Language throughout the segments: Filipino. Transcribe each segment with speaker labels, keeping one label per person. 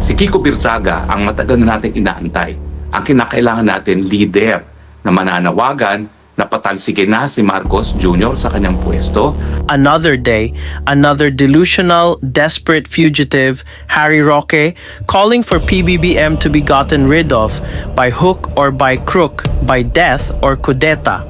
Speaker 1: Si Kiko Birzaga ang matagal na natin inaantay. Ang kinakailangan natin, leader na mananawagan na patalsikin na si Marcos Jr. sa kanyang pwesto.
Speaker 2: Another day, another delusional, desperate fugitive, Harry Roque, calling for PBBM to be gotten rid of by hook or by crook, by death or kudeta.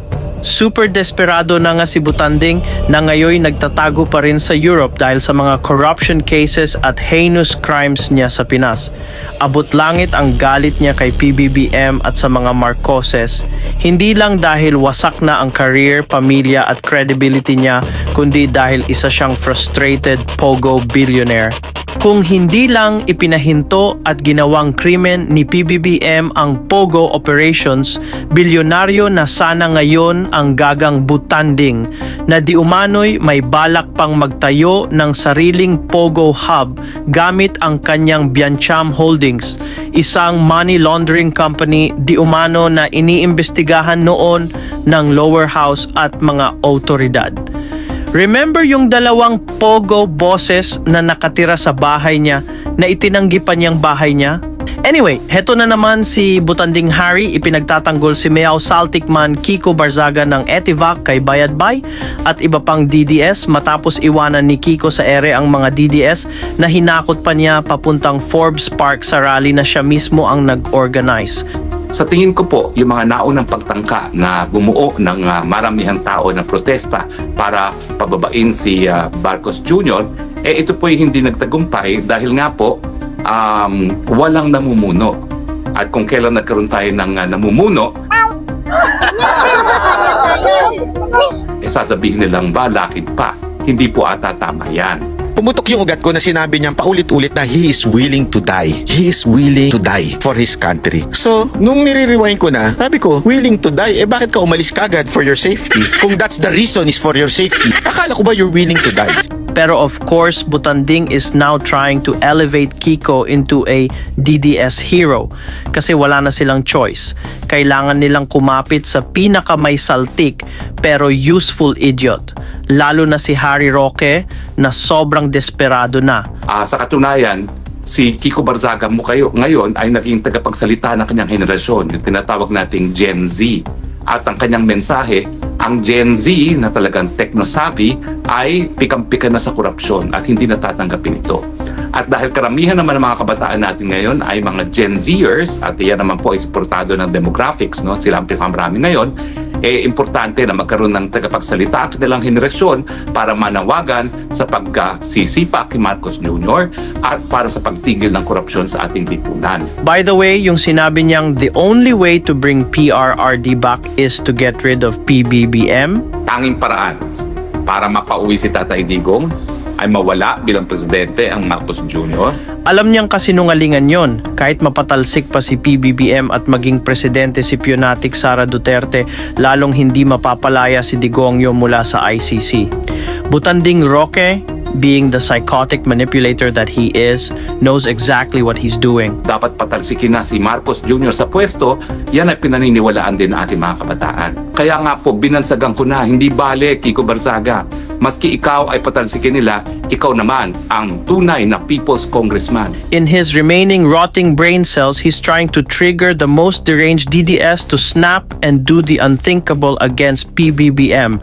Speaker 2: Super desperado na nga si Butanding na ngayon nagtatago pa rin sa Europe dahil sa mga corruption cases at heinous crimes niya sa Pinas. Abot langit ang galit niya kay PBBM at sa mga Marcoses, hindi lang dahil wasak na ang career, pamilya at credibility niya, kundi dahil isa siyang frustrated pogo billionaire. Kung hindi lang ipinahinto at ginawang krimen ni PBBM ang Pogo operations, bilyonaryo na sana ngayon ang gagang Butanding na di umano'y may balak pang magtayo ng sariling Pogo hub gamit ang kanyang Biancham Holdings, isang money laundering company di umano na iniimbestigahan noon ng lower house at mga otoridad. Remember yung dalawang Pogo bosses na nakatira sa bahay niya na itinanggi pa niyang bahay niya? Anyway, heto na naman si Butanding Harry, ipinagtatanggol si Meow Saltikman Kiko Barzaga ng Etivac kay Bayadbay at iba pang DDS matapos iwanan ni Kiko sa ere ang mga DDS na hinakot pa niya papuntang Forbes Park sa rally na siya mismo ang nag-organize.
Speaker 1: Sa tingin ko po, yung mga naunang pagtangka na bumuo ng maramihang tao na protesta para pababain si Marcos Jr., ito po hindi nagtagumpay dahil nga po walang namumuno. At kung kailan nagkaroon tayo ng namumuno, sasabihin nilang ba, lakid pa. Hindi po ata tama yan.
Speaker 3: Pumutok yung ugat ko na sinabi niyang paulit-ulit na he is willing to die. He is willing to die for his country. So, nung nire-rewind ko na, sabi ko, willing to die, bakit ka umalis kagad for your safety? Kung that's the reason is for your safety, akala ko ba you're willing to die?
Speaker 2: Pero of course, Butanding is now trying to elevate Kiko into a DDS hero kasi wala na silang choice. Kailangan nilang kumapit sa pinakamay saltik pero useful idiot, lalo na si Harry Roque na sobrang desperado na.
Speaker 1: Sa katunayan, si Kiko Barzaga mo ngayon ay naging tagapagsalita ng kanyang henerasyon, yung tinatawag nating Gen Z. At ang kanyang mensahe, ang Gen Z na talagang techno-savvy ay pikam-pika na sa korupsyon at hindi natatanggapin ito. At dahil karamihan naman ng mga kabataan natin ngayon ay mga Gen Zers at iyan naman po ay suportado ng demographics, no? Sila ang pinakamarami ngayon, importante na magkaroon ng tagapagsalita at kanilang henerasyon para manawagan sa pagsisipa kay Marcos Jr. at para sa pagtigil ng korupsyon sa ating lipunan.
Speaker 2: By the way, yung sinabi niyang the only way to bring PRRD back is to get rid of PBBM.
Speaker 1: Tanging paraan para mapauwi si Tatay Digong ay mawala bilang presidente ang Marcos Jr.
Speaker 2: Alam niyang kasinungalingan yon, kahit mapatalsik pa si PBBM at maging presidente si Pionatic Sara Duterte, lalong hindi mapapalaya si Digongyo mula sa ICC. Butanding Roque, being the psychotic manipulator that he is, knows exactly what he's doing.
Speaker 1: Dapat patalsikin na si Marcos Jr. sa pwesto, yan ay pinaniniwalaan din ng ating mga kabataan. Kaya nga po, binansagan ko na, hindi bale, Kiko Barzaga. Maski ikaw ay patalsikin nila, ikaw naman ang tunay na People's Congressman.
Speaker 2: In his remaining rotting brain cells, he's trying to trigger the most deranged DDS to snap and do the unthinkable against PBBM.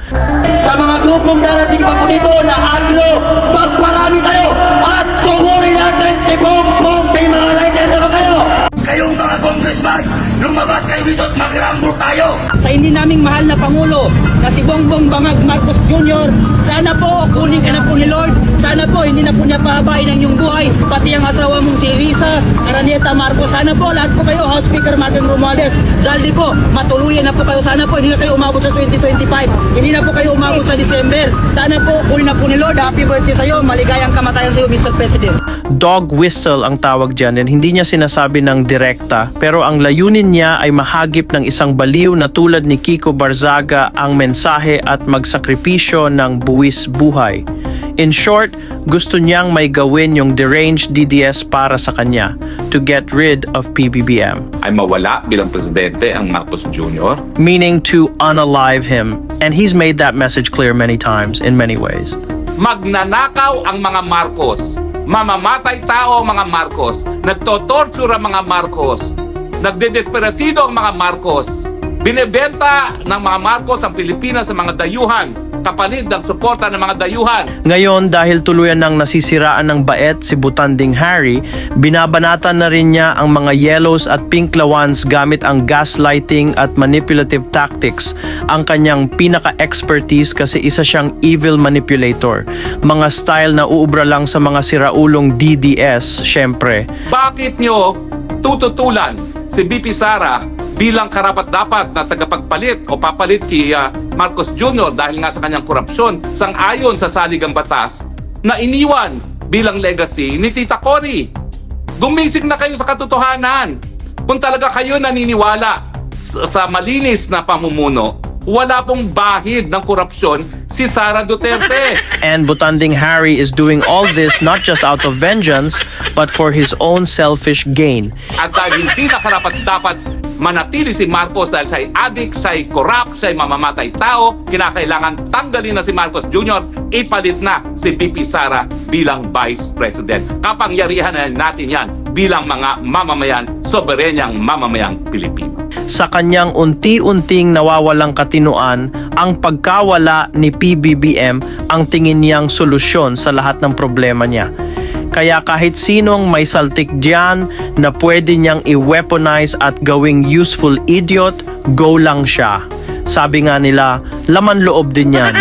Speaker 4: Sa mga grupong darating pa po dito na Anglo, magparami kayo at sumurin natin si Bongbong, may mga rider na kayo. Kayong mga congressman, lumabas kayo dito at mag-rambo tayo. Sa hindi naming mahal na Pangulo na si Bongbong Bangag Marcos Jr., sana po kunin ka na po ni Lord. Sana po hindi na po niya pahabain ang iyong buhay. Pati ang asawa mong si Risa Araneta Marcos. Sana po lahat po kayo, House Speaker Martin Romualdez, Zaldico, matuluyan na po kayo. Sana po hindi na kayo umabot sa 2025. Hindi na po kayo umabot sa December. Sana po kunin na po ni Lord. Happy birthday sa iyo. Maligayang kamatayan sa iyo, Mr. President.
Speaker 2: Dog whistle ang tawag dyan, and hindi niya sinasabi ng direkta, pero ang layunin niya ay mahagip ng isang baliw na tulad ni Kiko Barzaga ang mensahe at magsakripisyo ng buwis buhay. In short, gusto niyang may gawin yung deranged DDS para sa kanya, to get rid of PBBM.
Speaker 1: Ay mawala bilang presidente ang Marcos Jr.
Speaker 2: Meaning to unalive him, and he's made that message clear many times in many ways.
Speaker 1: Magnanakaw ang mga Marcos. Mamamatay tao ang mga Marcos. Nagtotorture ang mga Marcos. Nagdedesperasido ang mga Marcos. Binebenta ng mga Marcos ang Pilipinas sa mga dayuhan kapalit ng suporta ng mga dayuhan.
Speaker 2: Ngayon, dahil tuluyan ng nasisiraan ng bait si Butanding Harry, binabanatan na rin niya ang mga yellows at pink lawans gamit ang gaslighting at manipulative tactics, ang kanyang pinaka-expertise kasi isa siyang evil manipulator. Mga style na uubra lang sa mga siraulong DDS, syempre.
Speaker 1: Bakit nyo tututulan si BP Sara bilang karapat-dapat na tagapagpalit o papalit kay Marcos Jr. dahil nga sa kanyang korupsyon sang-ayon sa saligang batas na iniwan bilang legacy ni Tita Cory? Gumising na kayo sa katotohanan. Kung talaga kayo naniniwala sa malinis na pamumuno, wala pong bahid ng korupsyon si Sara Duterte.
Speaker 2: And Butanding Harry is doing all this not just out of vengeance, but for his own selfish gain.
Speaker 1: At dahil hindi na karapat-dapat manatili si Marcos dahil siya'y addict, siya'y corrupt, siya'y mamamatay tao, kinakailangan tanggalin na si Marcos Jr., ipalit na si BP Sara bilang Vice President. Kapangyarihan na natin yan bilang mga mamamayan, soberenyang mamamayang Pilipino.
Speaker 2: Sa kanyang unti-unting nawawalang katinuan, ang pagkawala ni PBBM ang tingin niyang solusyon sa lahat ng problema niya. Kaya kahit sinong may saltik diyan na pwede niyang i-weaponize at gawing useful idiot, go lang siya. Sabi nga nila, laman loob din yan.